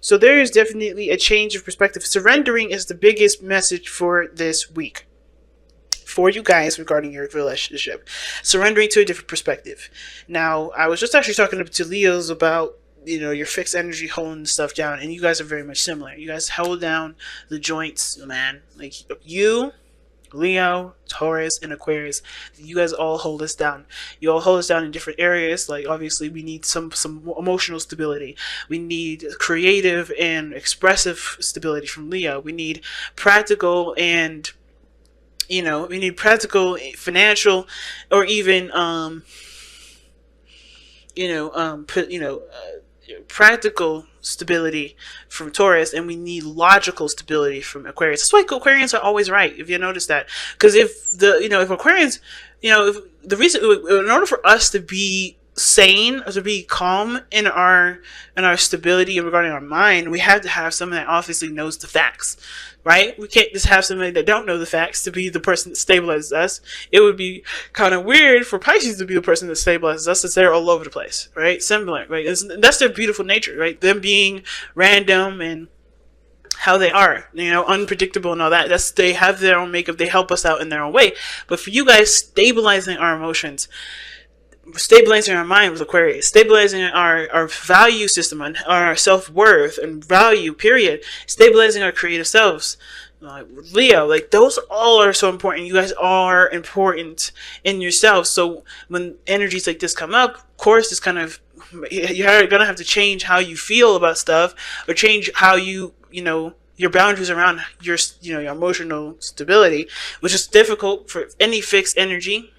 So there is definitely a change of perspective. Surrendering is the biggest message for this week for you guys regarding your relationship. Surrendering to a different perspective. Now, I was just actually talking to Leos about your fixed energy holding stuff down, and you guys are very much similar. You guys hold down the joints, man. Like you, Leo, Taurus, and Aquarius, you guys all hold us down. You all hold us down in different areas. Like obviously, we need some emotional stability. We need creative and expressive stability from Leo. We need practical and we need practical, financial, or even practical stability from Taurus, and we need logical stability from Aquarius. That's why Aquarians are always right, if you notice that. Because if Aquarians, if the reason, in order for us to be sane, or to be calm in our stability regarding our mind, we have to have someone that obviously knows the facts. Right? We can't just have somebody that don't know the facts to be the person that stabilizes us. It would be kind of weird for Pisces to be the person that stabilizes us, since they're all over the place, right? Similar, right? That's their beautiful nature, right? Them being random and how they are, unpredictable and all that. They have their own makeup. They help us out in their own way. But for you guys, stabilizing our emotions, stabilizing our mind with Aquarius, stabilizing our value system and our self-worth and value, period, stabilizing our creative selves, Leo, like those all are so important. You guys are important in yourselves. So when energies like this come up, of course, it's kind of, you're gonna have to change how you feel about stuff, or change how your boundaries around your emotional stability, which is difficult for any fixed energy,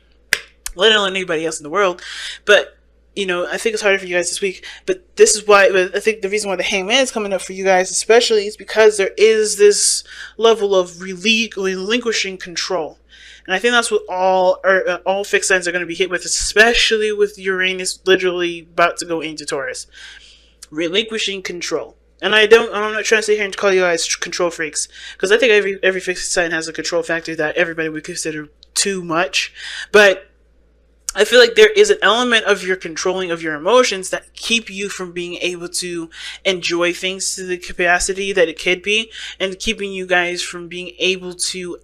let alone anybody else in the world. But I think it's harder for you guys this week. But this is why I think the reason why the Hangman is coming up for you guys especially is because there is this level of relinquishing control. And I think that's what all fixed signs are going to be hit with, especially with Uranus literally about to go into Taurus. Relinquishing control. And I'm not trying to sit here and call you guys control freaks, because I think every fixed sign has a control factor that everybody would consider too much. But I feel like there is an element of your controlling of your emotions that keep you from being able to enjoy things to the capacity that it could be, and keeping you guys from being able to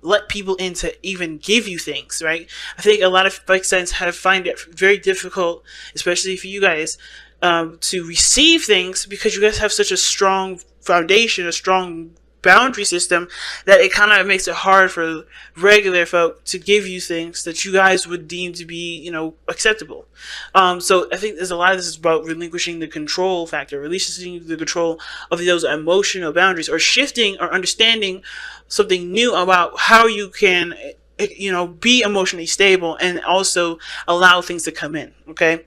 let people in to even give you things, right? I think a lot of fixed signs find it very difficult, especially for you guys, to receive things, because you guys have such a strong foundation, a strong boundary system, that it kind of makes it hard for regular folk to give you things that you guys would deem to be, acceptable. So I think there's a lot of this is about relinquishing the control factor, releasing the control of those emotional boundaries, or shifting or understanding something new about how you can, be emotionally stable and also allow things to come in. Okay.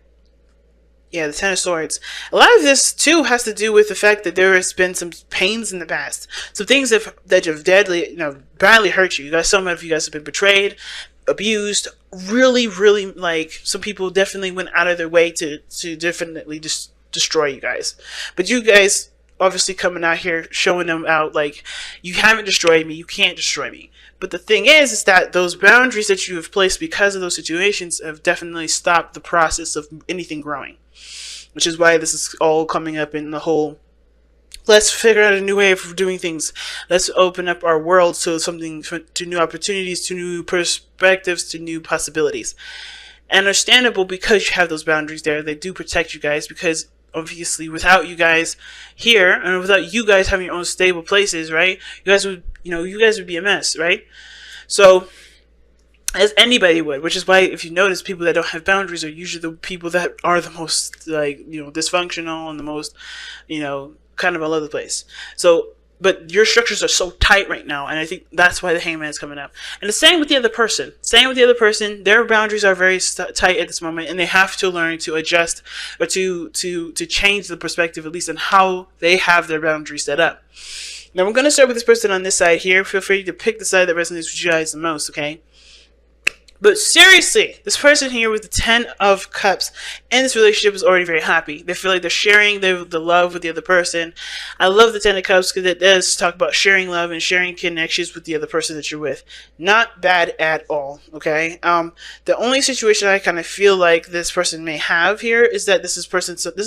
Yeah, the Ten of Swords. A lot of this, too, has to do with the fact that there has been some pains in the past. Some things that have badly hurt you. Some of you guys have been betrayed, abused, really, really, some people definitely went out of their way to definitely just destroy you guys. But you guys, obviously coming out here, showing them out, you haven't destroyed me, you can't destroy me. But the thing is that those boundaries that you have placed because of those situations have definitely stopped the process of anything growing. Which is why this is all coming up in the whole, let's figure out a new way of doing things. Let's open up our world to new opportunities, to new perspectives, to new possibilities. And understandable, because you have those boundaries there. They do protect you guys, because obviously without you guys here, and without you guys having your own stable places, right? You guys would be a mess, right? So, as anybody would, which is why if you notice, people that don't have boundaries are usually the people that are the most dysfunctional and the most kind of all over the place. So, but your structures are so tight right now, and I think that's why the Hangman is coming up. And the same with the other person. Their boundaries are very tight at this moment, and they have to learn to adjust, or to change the perspective, at least on how they have their boundaries set up. Now we're going to start with this person on this side here. Feel free to pick the side that resonates with you guys the most, okay? But seriously, this person here with the 10 of Cups in this relationship is already very happy. They feel like they're sharing the love with the other person. I love the 10 of Cups because it does talk about sharing love and sharing connections with the other person that you're with. Not bad at all, okay? The only situation I kind of feel like this person may have here is that this is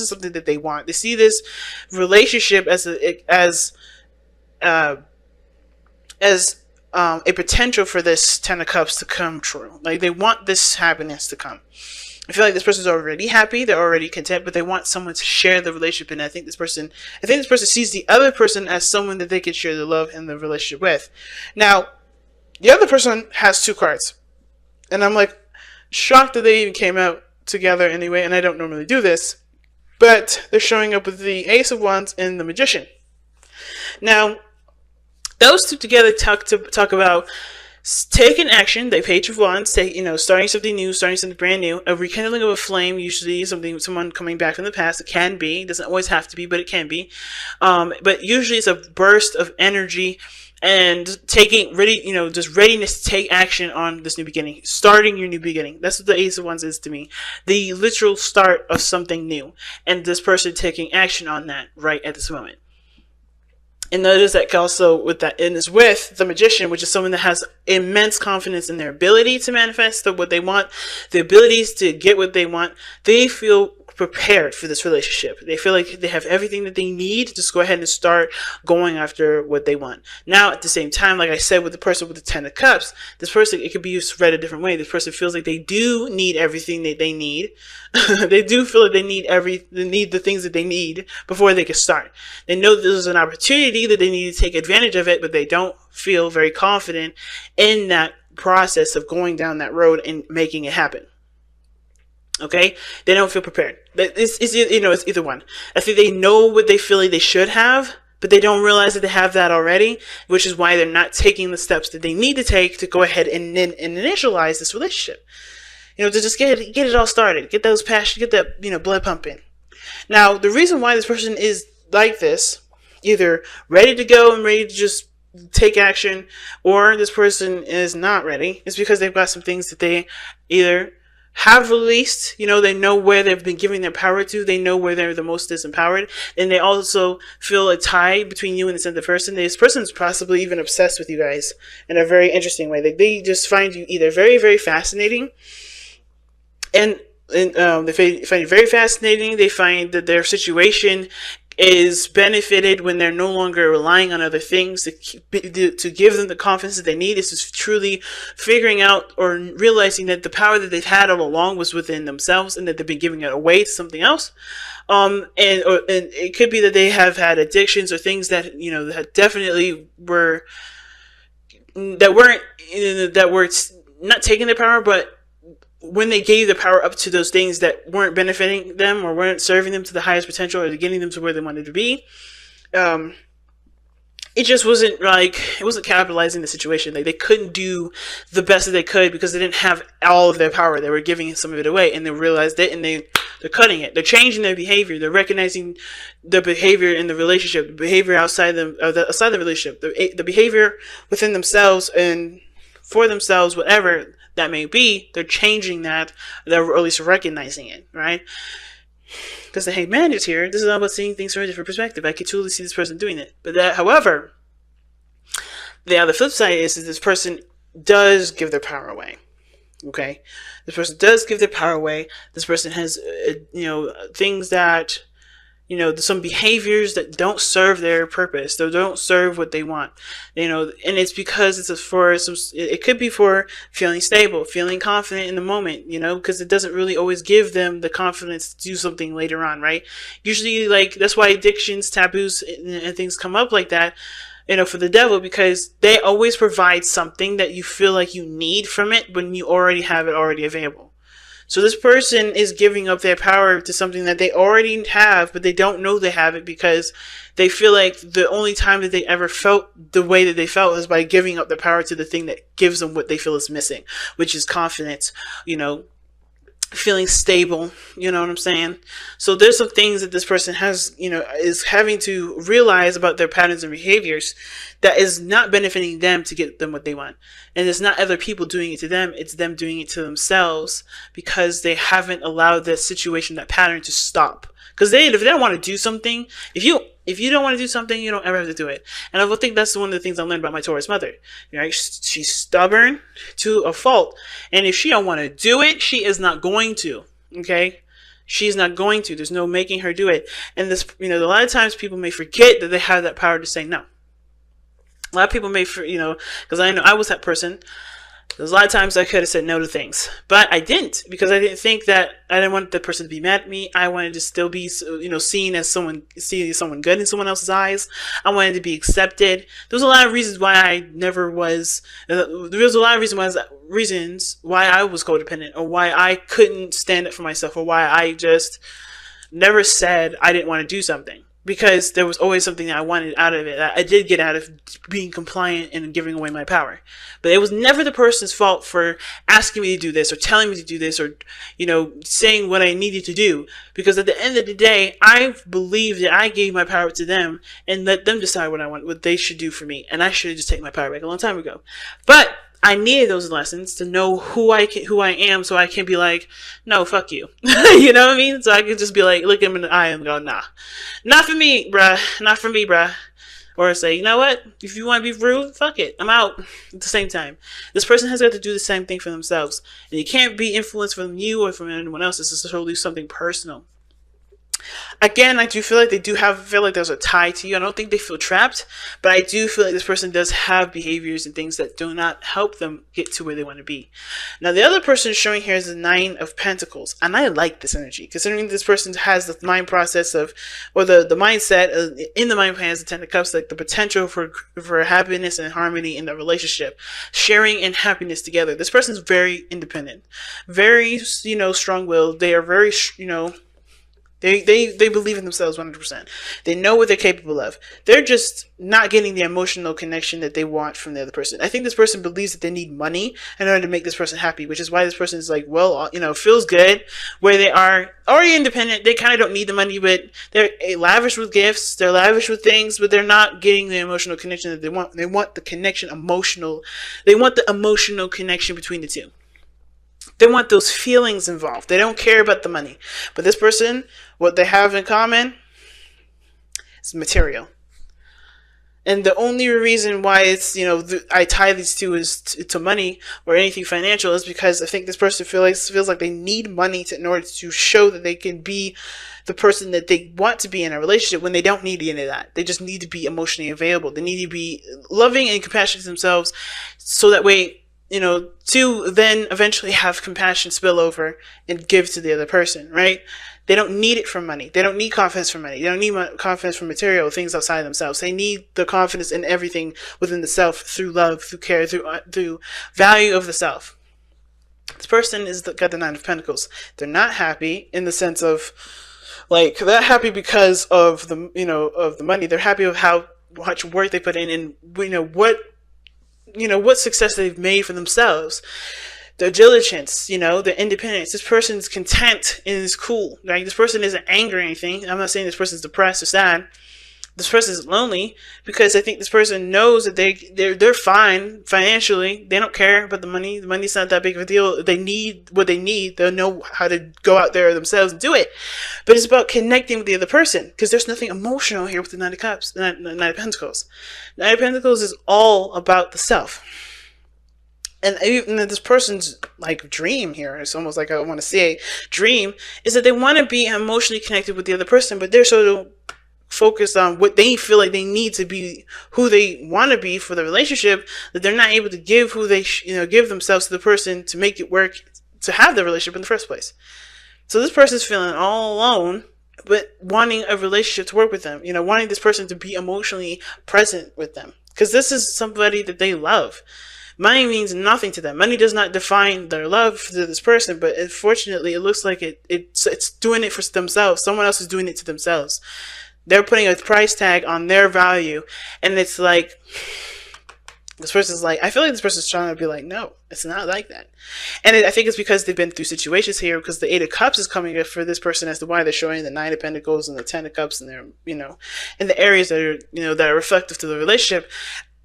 something that they want. They see this relationship as a potential for this 10 of Cups to come true. Like, they want this happiness to come. I feel like this person's already happy, they're already content, but they want someone to share the relationship. And I think this person sees the other person as someone that they can share the love and the relationship with. Now, the other person has 2 cards, and I'm like shocked that they even came out together anyway. And I don't normally do this, but they're showing up with the Ace of Wands and the Magician. Now, those two together talk about taking action. They Page of Wands, starting something new, starting something brand new, a rekindling of a flame, usually someone coming back from the past. It can be, it doesn't always have to be, but it can be. But usually it's a burst of energy and just readiness to take action on this new beginning, starting your new beginning. That's what the Ace of Wands is to me. The literal start of something new, and this person taking action on that right at this moment. And notice that also with that, and is with the Magician, which is someone that has immense confidence in their ability to manifest what they want, the abilities to get what they want. They feel prepared for this relationship. They feel like they have everything that they need to just go ahead and start going after what they want. Now, at the same time, like I said, with the person with the 10 of Cups, this person, it could be read a different way. This person feels like they do need everything that they need. They do feel like they need the things that they need before they can start. They know this is an opportunity that they need to take advantage of it, but they don't feel very confident in that process of going down that road and making it happen. Okay, they don't feel prepared. It's either one. I think they know what they feel like they should have, but they don't realize that they have that already, which is why they're not taking the steps that they need to take to go ahead and initialize this relationship. To just get it all started, get those passion, get that blood pumping. Now, the reason why this person is like this, either ready to go and ready to just take action, or this person is not ready, is because they've got some things that they either have released, they know where they've been giving their power to, they know where they're the most disempowered, and they also feel a tie between you and this other person. This person's possibly even obsessed with you guys in a very interesting way. They just find you either very, very fascinating, and they find it very fascinating. They find that their situation is benefited when they're no longer relying on other things to give them the confidence that they need. Is just truly figuring out or realizing that the power that they've had all along was within themselves, and that they've been giving it away to something else. And it could be that they have had addictions or things that that definitely were not taking their power, but when they gave the power up to those things that weren't benefiting them or weren't serving them to the highest potential or getting them to where they wanted to be, it just wasn't it wasn't capitalizing the situation. They couldn't do the best that they could because they didn't have all of their power. They were giving some of it away, and they realized it, and they're cutting it. They're changing their behavior. They're recognizing the behavior in the relationship, the behavior outside outside the relationship, the behavior within themselves and for themselves, whatever that may be. They're changing that, or at least recognizing it, right? Because the Hanged Man is here. This is all about seeing things from a different perspective. I could totally see this person doing it. But however, the other flip side is that this person does give their power away. Okay? This person does give their power away. This person has, things that, some behaviors that don't serve their purpose. They don't serve what they want. And it's because it could be for feeling stable, feeling confident in the moment, because it doesn't really always give them the confidence to do something later on, right? Usually, that's why addictions, taboos, and things come up like that, for the devil, because they always provide something that you feel like you need from it when you already have it already available. So this person is giving up their power to something that they already have, but they don't know they have it because they feel like the only time that they ever felt the way that they felt is by giving up their power to the thing that gives them what they feel is missing, which is confidence, feeling stable. You know what I'm saying? So there's some things that this person has, is having to realize about their patterns and behaviors that is not benefiting them to get them what they want. And it's not other people doing it to them, it's them doing it to themselves because they haven't allowed that situation, that pattern to stop. Because if they don't want to do something, if you don't want to do something, you don't ever have to do it. And I think that's one of the things I learned about my Taurus mother. She's stubborn to a fault. And if she don't want to do it, she is not going to. Okay? She's not going to. There's no making her do it. And this, a lot of times people may forget that they have that power to say no. A lot of people may, because I know I was that person. There's a lot of times I could have said no to things, but I didn't, because I didn't think that I didn't want the person to be mad at me. I wanted to still be, seen as someone good in someone else's eyes. I wanted to be accepted. There was a lot of reasons why I never was. There was a lot of reasons why I was codependent, or why I couldn't stand up for myself, or why I just never said I didn't want to do something. Because there was always something that I wanted out of it. I did get out of being compliant and giving away my power. But it was never the person's fault for asking me to do this, or telling me to do this, or, saying what I needed to do. Because at the end of the day, I believe that I gave my power to them and let them decide what they should do for me. And I should have just taken my power back a long time ago. But I needed those lessons to know who I am, so I can be like, no, fuck you. You know what I mean? So I can just be like, look him in the eye and go, nah, not for me, bruh. Not for me, bruh. Or say, you know what? If you want to be rude, fuck it. I'm out. At the same time, this person has got to do the same thing for themselves. And you can't be influenced from you or from anyone else. This is totally something personal. Again, I do feel like feel like there's a tie to you. I don't think they feel trapped, but I do feel like this person does have behaviors and things that do not help them get to where they want to be. Now, the other person showing here is the 9 of Pentacles, and I like this energy, considering this person has the mind process of, or the mindset in the mind plan has the 10 of Cups, like the potential for happiness and harmony in the relationship, sharing and happiness together. This person is very independent, very, strong-willed. They are very, They believe in themselves 100%. They know what they're capable of. They're just not getting the emotional connection that they want from the other person. I think this person believes that they need money in order to make this person happy, which is why this person is like, well, feels good where they are already independent. They kind of don't need the money, but they're lavish with gifts. They're lavish with things, but they're not getting the emotional connection that they want. They want the connection emotional. They want the emotional connection between the two. They want those feelings involved. They don't care about the money. But this person, what they have in common is material. And the only reason why it's, I tie these two is to money or anything financial is because I think this person feels like they need money in order to show that they can be the person that they want to be in a relationship, when they don't need any of that. They just need to be emotionally available. They need to be loving and compassionate to themselves, so that way, to then eventually have compassion spill over and give to the other person, right? They don't need it from money. They don't need confidence from money. They don't need confidence from material things outside of themselves. They need the confidence in everything within the self, through love, through care, through value of the self. This person got the 9 of Pentacles. They're not happy in the sense of, like, they're not happy because of the, of the money. They're happy with how much work they put in, and what success they've made for themselves. Their diligence, their independence. This person's content and is cool. Like, this person isn't angry or anything. I'm not saying this person's depressed or sad. This person is lonely because I think this person knows that they're fine financially. They don't care about the money. The money's not that big of a deal. They need what they need. They'll know how to go out there themselves and do it. But it's about connecting with the other person, because there's nothing emotional here with the 9 of Cups, the 9 of Pentacles. 9 of Pentacles is all about the self. And even this person's like dream here, it's almost like I want to say dream, is that they want to be emotionally connected with the other person, but they're so focused on what they feel like they need to be, who they want to be for the relationship, that they're not able to give who they give themselves to the person to make it work, to have the relationship in the first place. So this person's feeling all alone, but wanting a relationship to work with them, wanting this person to be emotionally present with them, because this is somebody that they love. Money means nothing to them. Money does not define their love for this person, but unfortunately, it looks like it's doing it for themselves. Someone else is doing it to themselves. They're putting a price tag on their value, and it's like This person's like, I feel like this person's trying to be like, no, it's not like that. And I think it's because they've been through situations here, because the Eight of Cups is coming up for this person as to why they're showing the Nine of Pentacles and the Ten of Cups, and they're, in the areas that are, that are reflective to the relationship.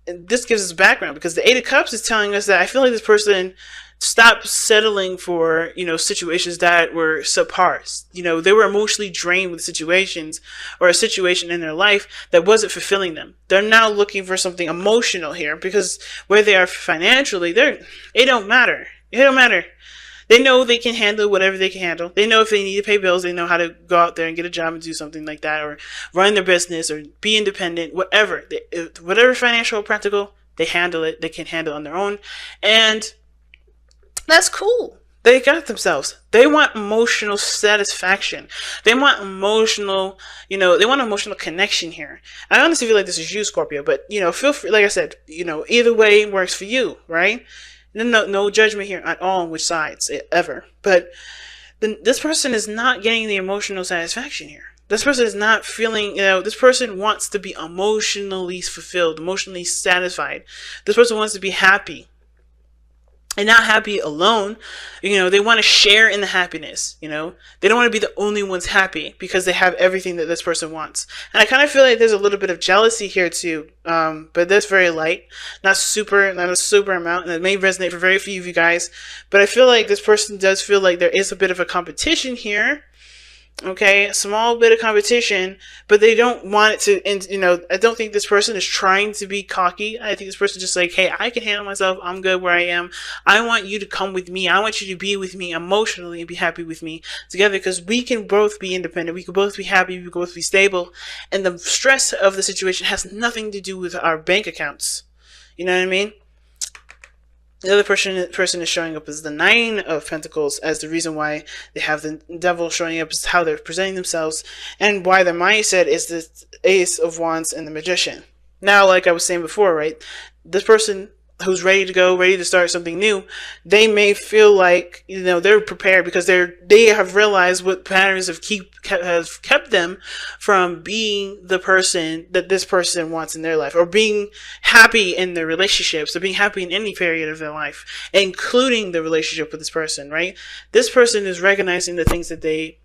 And this gives us background, because the Eight of Cups is telling us that I feel like this person stopped settling for, situations that were subpar. They were emotionally drained with situations, or a situation in their life that wasn't fulfilling them. They're now looking for something emotional here, because where they are financially, it don't matter. It don't matter. They know they can handle whatever they can handle. They know if they need to pay bills, they know how to go out there and get a job and do something like that, or run their business, or be independent, whatever. Whatever financial or practical, they handle it. They can handle it on their own. And that's cool. They got themselves. They want emotional satisfaction. They want emotional, they want emotional connection here. I honestly feel like this is you, Scorpio, but, feel free, like I said, either way works for you, right? No judgment here at all on which sides, ever. But this person is not getting the emotional satisfaction here. This person is not feeling, this person wants to be emotionally fulfilled, emotionally satisfied. This person wants to be happy. And not happy alone. They want to share in the happiness. They don't want to be the only ones happy, because they have everything that this person wants. And I kind of feel like there's a little bit of jealousy here too. But that's very light, not a super amount. And it may resonate for very few of you guys. But I feel like this person does feel like there is a bit of a competition here. Okay, a small bit of competition, but they don't want it to, and I don't think this person is trying to be cocky. I think this person is just like, hey, I can handle myself. I'm good where I am. I want you to come with me. I want you to be with me emotionally and be happy with me together, because we can both be independent. We can both be happy. We can both be stable. And the stress of the situation has nothing to do with our bank accounts. You know what I mean? The other person is showing up as the Nine of Pentacles, as the reason why they have the Devil showing up, is how they're presenting themselves, and why their mindset is the Ace of Wands and the Magician. Now, like I was saying before, right, this person who's ready to go, ready to start something new, they may feel like, they're prepared, because they have realized what patterns have kept them from being the person that this person wants in their life, or being happy in their relationships, or being happy in any period of their life, including the relationship with this person, right? This person is recognizing the things that they,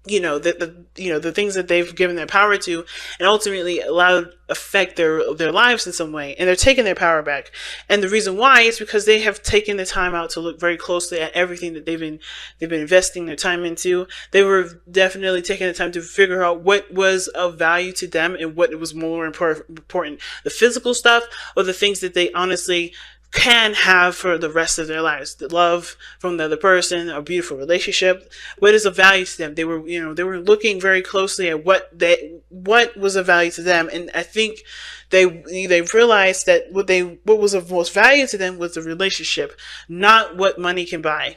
the things that they've given their power to, and ultimately allowed affect their lives in some way, and they're taking their power back. And the reason why is because they have taken the time out to look very closely at everything that they've been investing their time into. They were definitely taking the time to figure out what was of value to them and what was more important, the physical stuff, or the things that they honestly can have for the rest of their lives. The love from the other person, a beautiful relationship. What is of value to them? They were, they were looking very closely at what was of value to them, and I think they realized that what was of most value to them was the relationship, not what money can buy,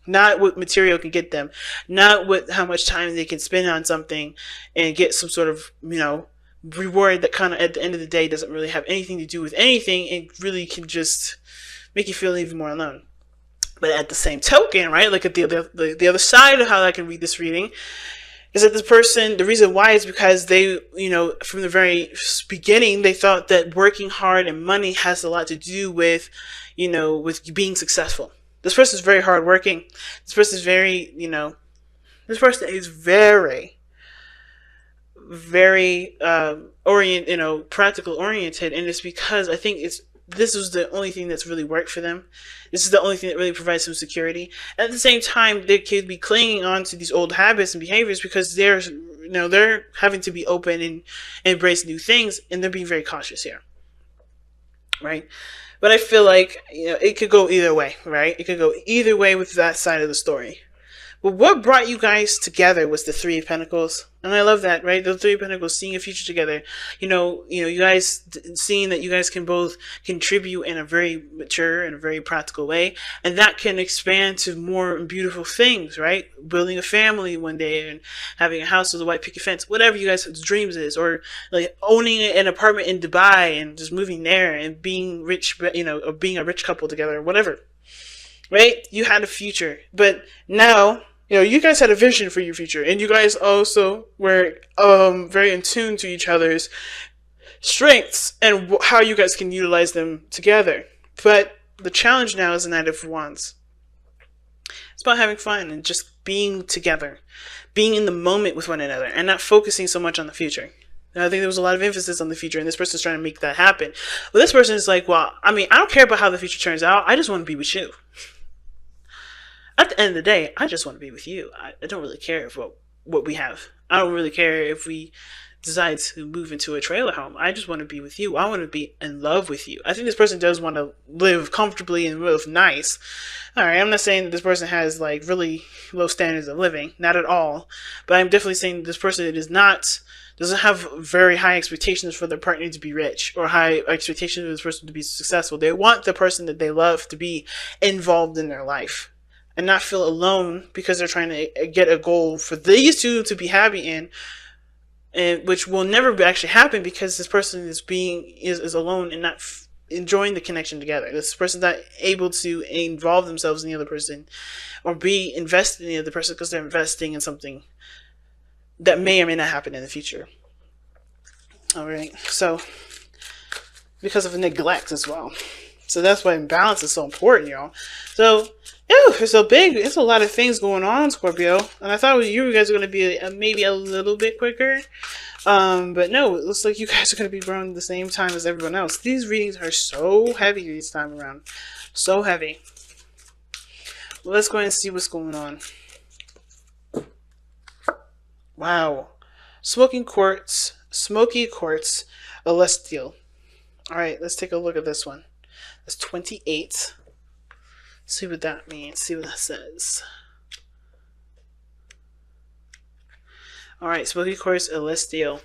not what material can get them, not how much time they can spend on something and get some sort of reward that kind of at the end of the day doesn't really have anything to do with anything, and really can just make you feel even more alone. But at the same token, right, like at the other side of how I can read this reading is that this person, the reason why is because they, from the very beginning, they thought that working hard and money has a lot to do with, with being successful. This person is very hardworking. This person is very, very practical oriented, and it's because I think this was the only thing that's really worked for them. This is the only thing that really provides some security. At the same time, they could be clinging on to these old habits and behaviors because they're having to be open and embrace new things, and they're being very cautious here, right? But I feel like it could go either way, right? It could go either way with that side of the story. But what brought you guys together was the Three of Pentacles. And I love that, right? The Three of Pentacles, seeing a future together. You guys seeing that you guys can both contribute in a very mature and a very practical way. And that can expand to more beautiful things, right? Building a family one day and having a house with a white picket fence, whatever you guys' dreams is. Or like owning an apartment in Dubai and just moving there and being rich, or being a rich couple together, or whatever. Right? You had a future. But now, you guys had a vision for your future, and you guys also were very in tune to each other's strengths and how you guys can utilize them together. But the challenge now is the Knight of Wands. It's about having fun and just being together, being in the moment with one another, and not focusing so much on the future. And I think there was a lot of emphasis on the future, and this person's trying to make that happen. But this person is like, well, I mean, I don't care about how the future turns out. I just want to be with you. At the end of the day, I just want to be with you. I don't really care about what we have. I don't really care if we decide to move into a trailer home. I just want to be with you. I want to be in love with you. I think this person does want to live comfortably and live nice. All right, I'm not saying that this person has like really low standards of living, not at all. But I'm definitely saying that this person doesn't have very high expectations for their partner to be rich or high expectations for this person to be successful. They want the person that they love to be involved in their life and not feel alone because they're trying to get a goal for these two to be happy in. And which will never actually happen because this person is alone and not enjoying the connection together. This person's not able to involve themselves in the other person or be invested in the other person because they're investing in something that may or may not happen in the future. All right, so because of neglect as well. So that's why balance is so important, y'all. So it's a lot of things going on, Scorpio. And I thought you guys were going to be maybe a little bit quicker. But no, it looks like you guys are going to be around the same time as everyone else. These readings are so heavy this time around. So heavy. Well, let's go ahead and see what's going on. Wow. Smoky quartz, celestial. All right, let's take a look at this one. That's 28. See what that means. See what that says. Alright, Smoky Quartz Celestial.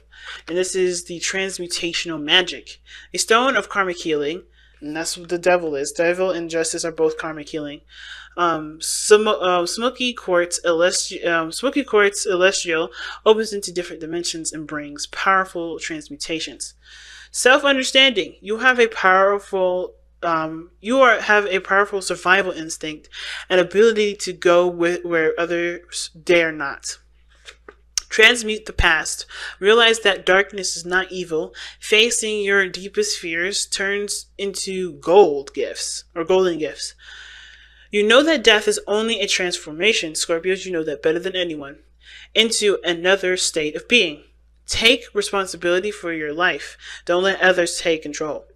And this is the transmutational magic. A stone of karmic healing. And that's what the devil is. Devil and justice are both karmic healing. Smoky Quartz Celestial opens into different dimensions and brings powerful transmutations. Self-understanding. You have a powerful survival instinct and ability to go where others dare not. Transmute the past. Realize that darkness is not evil. Facing your deepest fears turns into golden gifts. You know that death is only a transformation, Scorpios, you know that better than anyone, into another state of being. Take responsibility for your life. Don't let others take control.